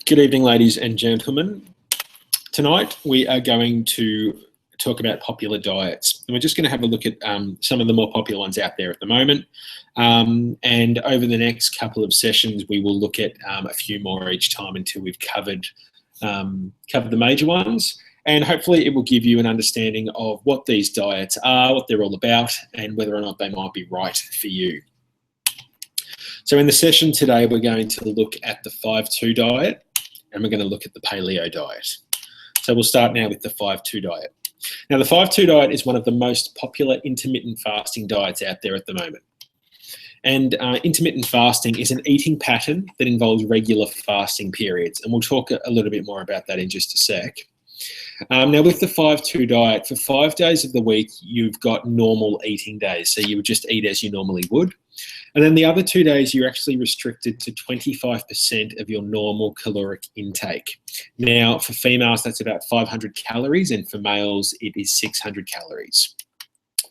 Good evening, ladies and gentlemen. Tonight we are going to talk about popular diets, and we're just going to have a look at some of the more popular ones out there at the moment. And over the next couple of sessions, we will look at a few more each time until we've covered the major ones. And hopefully it will give you an understanding of what these diets are, what they're all about, and whether or not they might be right for you. So in the session today, we're going to look at the 5-2 diet, and we're going to look at the Paleo diet. So we'll start now with the 5-2 diet. Now, the 5-2 diet is one of the most popular intermittent fasting diets out there at the moment. And intermittent fasting is an eating pattern that involves regular fasting periods. And we'll talk a little bit more about that in just a sec. Now, with the 5-2 diet, for 5 days of the week, you've got normal eating days. So you would just eat as you normally would. And then the other 2 days, you're actually restricted to 25% of your normal caloric intake. Now, for females, that's about 500 calories, and for males, it is 600 calories.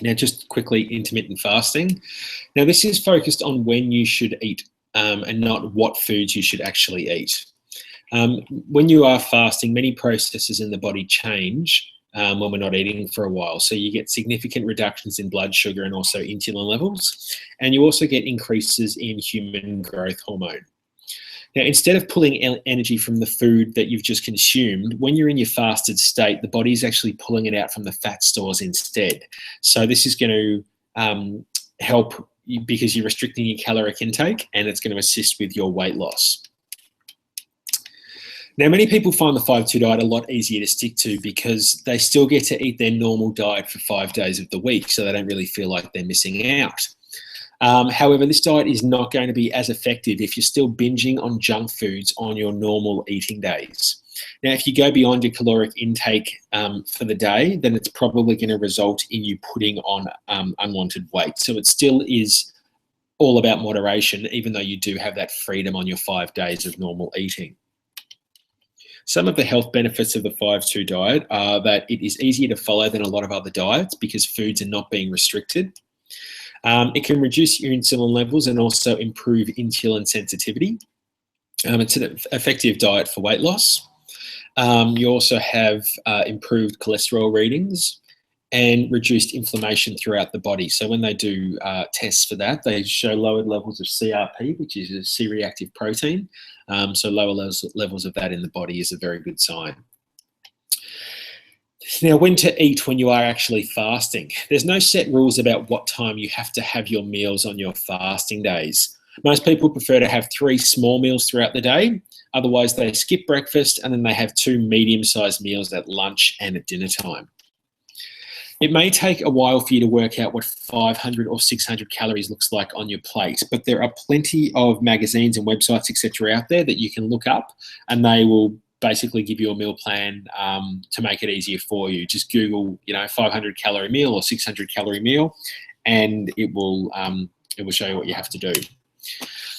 Now, just quickly, intermittent fasting. Now, this is focused on when you should eat and not what foods you should actually eat. When you are fasting, many processes in the body change when we're not eating for a while. So you get significant reductions in blood sugar and also insulin levels. And you also get increases in human growth hormone. Now, instead of pulling energy from the food that you've just consumed, when you're in your fasted state, the body is actually pulling it out from the fat stores instead. So this is going to help you because you're restricting your caloric intake, and it's going to assist with your weight loss. Now, many people find the 5-2 diet a lot easier to stick to because they still get to eat their normal diet for 5 days of the week, so they don't really feel like they're missing out. However, this diet is not going to be as effective if you're still binging on junk foods on your normal eating days. Now, if you go beyond your caloric intake for the day, then it's probably going to result in you putting on unwanted weight. So it still is all about moderation, even though you do have that freedom on your 5 days of normal eating. Some of the health benefits of the 5-2 diet are that it is easier to follow than a lot of other diets because foods are not being restricted. It can reduce your insulin levels and also improve insulin sensitivity. It's an effective diet for weight loss. You also have improved cholesterol readings and reduced inflammation throughout the body. So when they do tests for that, they show lowered levels of CRP, which is a C-reactive protein. So lower levels of that in the body is a very good sign. Now, when to eat when you are actually fasting. There's no set rules about what time you have to have your meals on your fasting days. Most people prefer to have 3 small meals throughout the day. Otherwise, they skip breakfast and then they have 2 medium-sized meals at lunch and at dinner time. It may take a while for you to work out what 500 or 600 calories looks like on your plate, but there are plenty of magazines and websites, etc., out there that you can look up, and they will basically give you a meal plan to make it easier for you. Just Google, 500 calorie meal or 600 calorie meal, and it will show you what you have to do.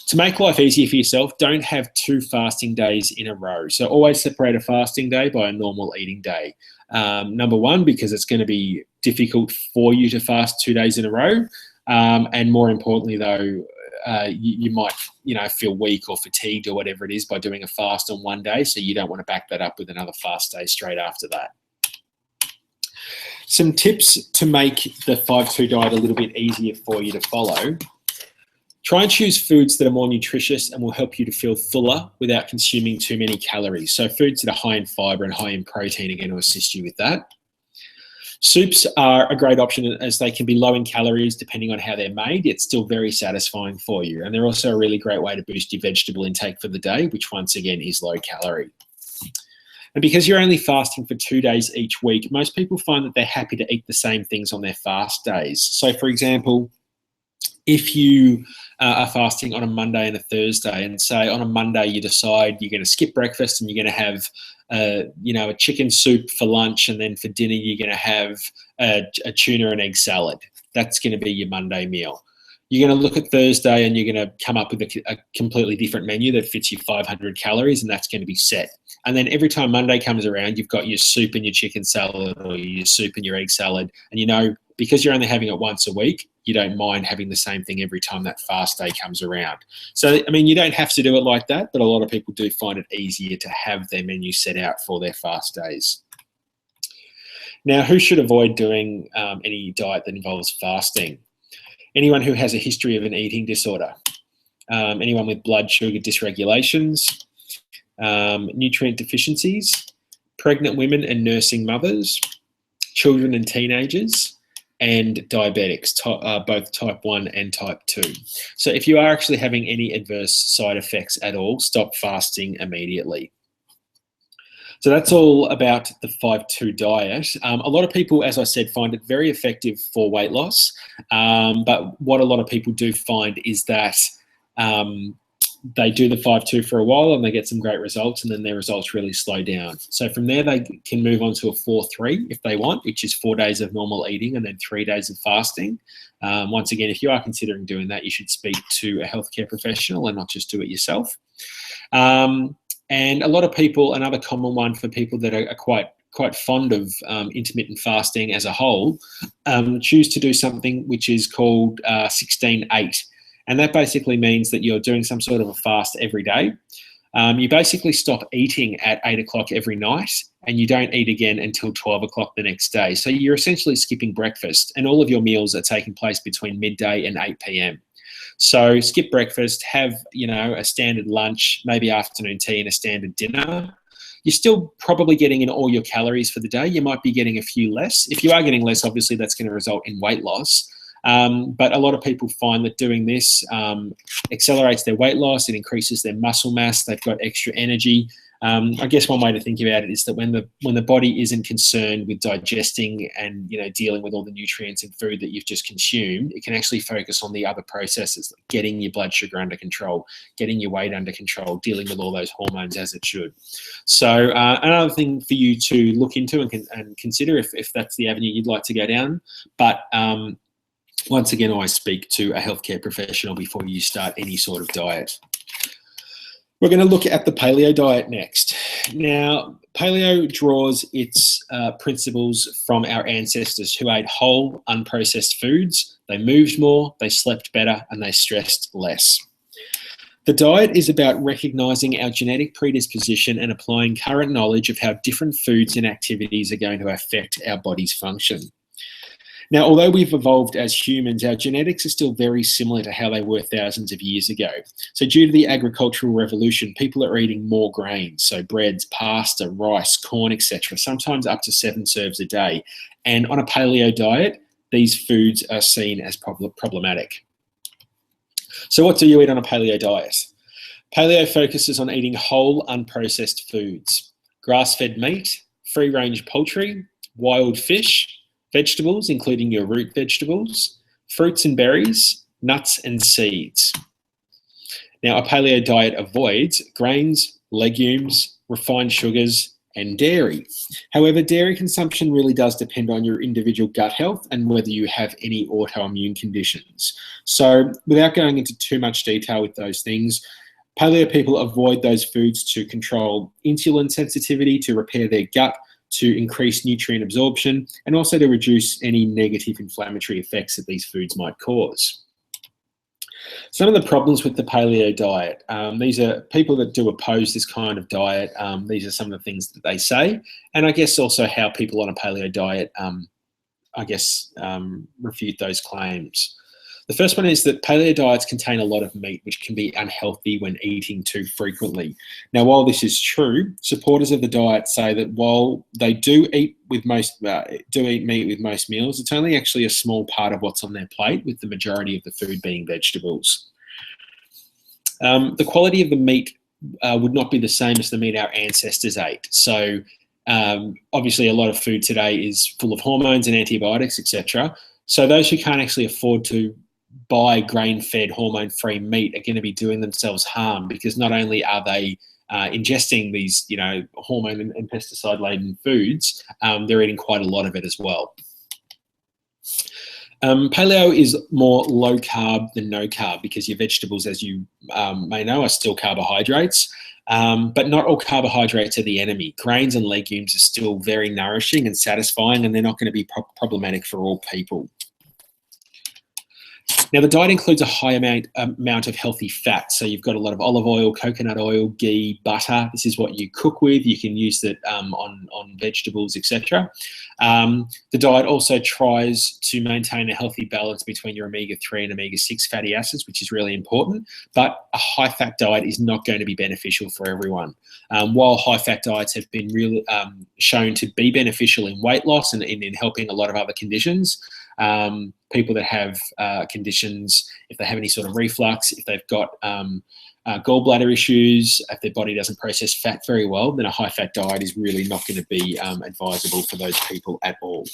To make life easier for yourself, don't have 2 fasting days in a row. So always separate a fasting day by a normal eating day. Number one, because it's going to be difficult for you to fast 2 days in a row. And more importantly, though, you might, feel weak or fatigued or whatever it is by doing a fast on one day. So you don't want to back that up with another fast day straight after that. Some tips to make the 5-2 diet a little bit easier for you to follow. Try and choose foods that are more nutritious and will help you to feel fuller without consuming too many calories. So foods that are high in fiber and high in protein are going to assist you with that. Soups are a great option as they can be low in calories depending on how they're made. It's still very satisfying for you. And they're also a really great way to boost your vegetable intake for the day, which once again is low calorie. And because you're only fasting for 2 days each week, most people find that they're happy to eat the same things on their fast days. So for example, if you are fasting on a Monday and a Thursday, and say on a Monday you decide you're going to skip breakfast and you're going to have a chicken soup for lunch, and then for dinner you're going to have a tuna and egg salad. That's going to be your Monday meal. You're going to look at Thursday and you're going to come up with a completely different menu that fits your 500 calories, and that's going to be set. And then every time Monday comes around, you've got your soup and your chicken salad, or your soup and your egg salad, and because you're only having it once a week, you don't mind having the same thing every time that fast day comes around. So, I mean, you don't have to do it like that, but a lot of people do find it easier to have their menu set out for their fast days. Now, who should avoid doing any diet that involves fasting? Anyone who has a history of an eating disorder, anyone with blood sugar dysregulations, nutrient deficiencies, pregnant women and nursing mothers, children and teenagers, and diabetics, both type 1 and type 2. So if you are actually having any adverse side effects at all, stop fasting immediately. So that's all about the 5-2 diet. A lot of people, as I said, find it very effective for weight loss. But what a lot of people do find is that they do the 5-2 for a while and they get some great results, and then their results really slow down. So from there, they can move on to a 4-3 if they want, which is 4 days of normal eating and then 3 days of fasting. Once again, if you are considering doing that, you should speak to a healthcare professional and not just do it yourself. And a lot of people, another common one for people that are quite fond of intermittent fasting as a whole, choose to do something which is called 16-8. And that basically means that you're doing some sort of a fast every day. You basically stop eating at 8 o'clock every night, and you don't eat again until 12 o'clock the next day. So you're essentially skipping breakfast, and all of your meals are taking place between midday and 8 p.m. So skip breakfast, have, you know, a standard lunch, maybe afternoon tea and a standard dinner. You're still probably getting in all your calories for the day. You might be getting a few less. If you are getting less, obviously that's going to result in weight loss. But a lot of people find that doing this accelerates their weight loss. It increases their muscle mass. They've got extra energy. I guess one way to think about it is that when the body isn't concerned with digesting and, you know, dealing with all the nutrients and food that you've just consumed, it can actually focus on the other processes, like getting your blood sugar under control, getting your weight under control, dealing with all those hormones as it should. So another thing for you to look into and consider if that's the avenue you'd like to go down. But once again, always speak to a healthcare professional before you start any sort of diet. We're going to look at the paleo diet next. Now, paleo draws its principles from our ancestors who ate whole, unprocessed foods. They moved more, they slept better, and they stressed less. The diet is about recognizing our genetic predisposition and applying current knowledge of how different foods and activities are going to affect our body's function. Now, although we've evolved as humans, our genetics are still very similar to how they were thousands of years ago. So due to the agricultural revolution, people are eating more grains, so breads, pasta, rice, corn, etc., sometimes up to 7 serves a day. And on a paleo diet, these foods are seen as problematic. So what do you eat on a paleo diet? Paleo focuses on eating whole, unprocessed foods, grass-fed meat, free-range poultry, wild fish, vegetables, including your root vegetables, fruits and berries, nuts and seeds. Now, a paleo diet avoids grains, legumes, refined sugars, and dairy. However, dairy consumption really does depend on your individual gut health and whether you have any autoimmune conditions. So, without going into too much detail with those things, paleo people avoid those foods to control insulin sensitivity, to repair their gut, to increase nutrient absorption, and also to reduce any negative inflammatory effects that these foods might cause. Some of the problems with the paleo diet, these are people that do oppose this kind of diet. These are some of the things that they say, and I guess also how people on a paleo diet, refute those claims. The first one is that paleo diets contain a lot of meat, which can be unhealthy when eating too frequently. Now, while this is true, supporters of the diet say that while they do eat meat with most meals, it's only actually a small part of what's on their plate, with the majority of the food being vegetables. The quality of the meat would not be the same as the meat our ancestors ate. So, obviously, a lot of food today is full of hormones and antibiotics, etc. So those who can't actually afford to buy grain-fed, hormone-free meat are going to be doing themselves harm, because not only are they ingesting these, hormone and pesticide-laden foods, they're eating quite a lot of it as well. Paleo is more low carb than no carb, because your vegetables, as you may know, are still carbohydrates. But not all carbohydrates are the enemy. Grains and legumes are still very nourishing and satisfying, and they're not going to be problematic for all people. Now, the diet includes a high amount of healthy fat. So you've got a lot of olive oil, coconut oil, ghee, butter. This is what you cook with. You can use it on vegetables, etc. The diet also tries to maintain a healthy balance between your omega-3 and omega-6 fatty acids, which is really important. But a high-fat diet is not going to be beneficial for everyone. While high-fat diets have been really shown to be beneficial in weight loss and in helping a lot of other conditions, people that have conditions, if they have any sort of reflux, if they've got gallbladder issues, if their body doesn't process fat very well, then a high-fat diet is really not going to be advisable for those people at all.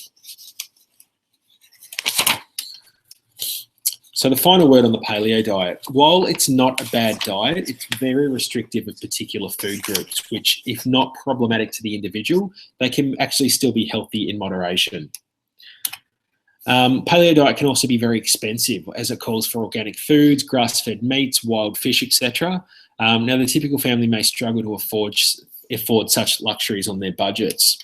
So the final word on the paleo diet. While it's not a bad diet, it's very restrictive of particular food groups, which, if not problematic to the individual, they can actually still be healthy in moderation. Paleo diet can also be very expensive, as it calls for organic foods, grass-fed meats, wild fish, etc. Now, the typical family may struggle to afford such luxuries on their budgets.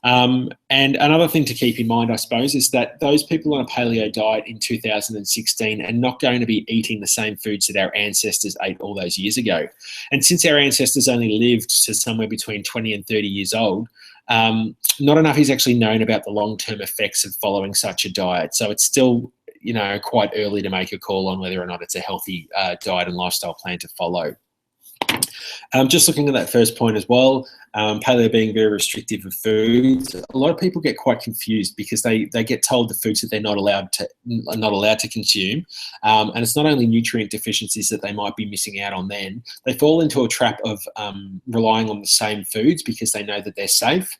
And another thing to keep in mind, I suppose, is that those people on a paleo diet in 2016 are not going to be eating the same foods that our ancestors ate all those years ago. And since our ancestors only lived to somewhere between 20 and 30 years old, not enough is actually known about the long-term effects of following such a diet. So it's still, quite early to make a call on whether or not it's a healthy diet and lifestyle plan to follow. Just looking at that first point as well, paleo being very restrictive of foods, a lot of people get quite confused because they get told the foods that they're not allowed to consume, and it's not only nutrient deficiencies that they might be missing out on. Then they fall into a trap of relying on the same foods because they know that they're safe,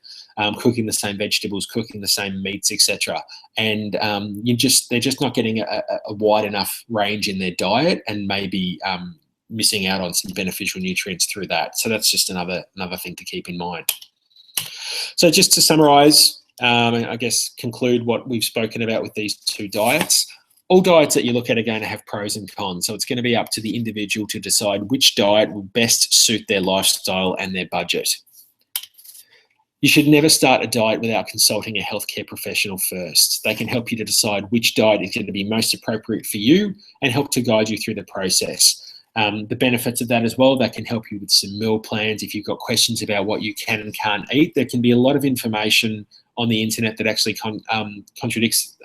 cooking the same vegetables, cooking the same meats, etc. And they're just not getting a wide enough range in their diet, and maybe missing out on some beneficial nutrients through that. So that's just another thing to keep in mind. So just to summarize, I guess conclude what we've spoken about with these two diets. All diets that you look at are going to have pros and cons. So it's going to be up to the individual to decide which diet will best suit their lifestyle and their budget. You should never start a diet without consulting a healthcare professional first. They can help you to decide which diet is going to be most appropriate for you and help to guide you through the process. The benefits of that as well, they can help you with some meal plans. If you've got questions about what you can and can't eat, there can be a lot of information on the internet that actually contradicts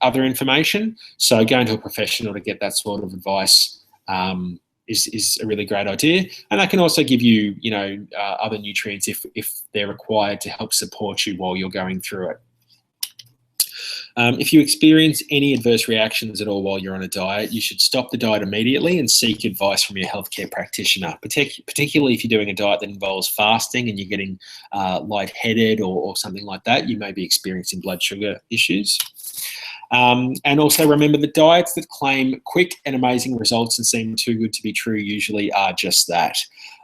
other information. So going to a professional to get that sort of advice is a really great idea. And that can also give you, other nutrients if they're required to help support you while you're going through it. If you experience any adverse reactions at all while you're on a diet, you should stop the diet immediately and seek advice from your healthcare practitioner, particularly if you're doing a diet that involves fasting and you're getting lightheaded or something like that. You may be experiencing blood sugar issues. And also remember that diets that claim quick and amazing results and seem too good to be true usually are just that.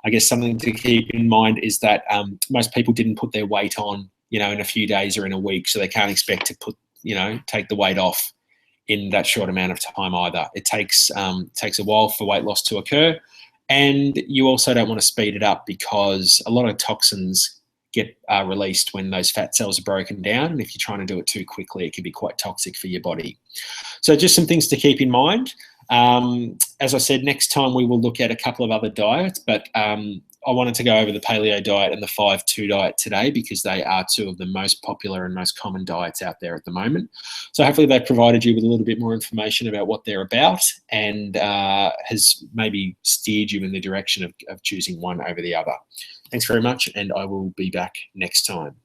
I guess something to keep in mind is that most people didn't put their weight on, in a few days or in a week, so they can't expect to take the weight off in that short amount of time either. It takes a while for weight loss to occur, and you also don't want to speed it up because a lot of toxins get released when those fat cells are broken down, and if you're trying to do it too quickly, it can be quite toxic for your body. So just some things to keep in mind. As I said, next time we will look at a couple of other diets, but I wanted to go over the paleo diet and the 5-2 diet today because they are two of the most popular and most common diets out there at the moment. So hopefully they've provided you with a little bit more information about what they're about and has maybe steered you in the direction of choosing one over the other. Thanks very much, and I will be back next time.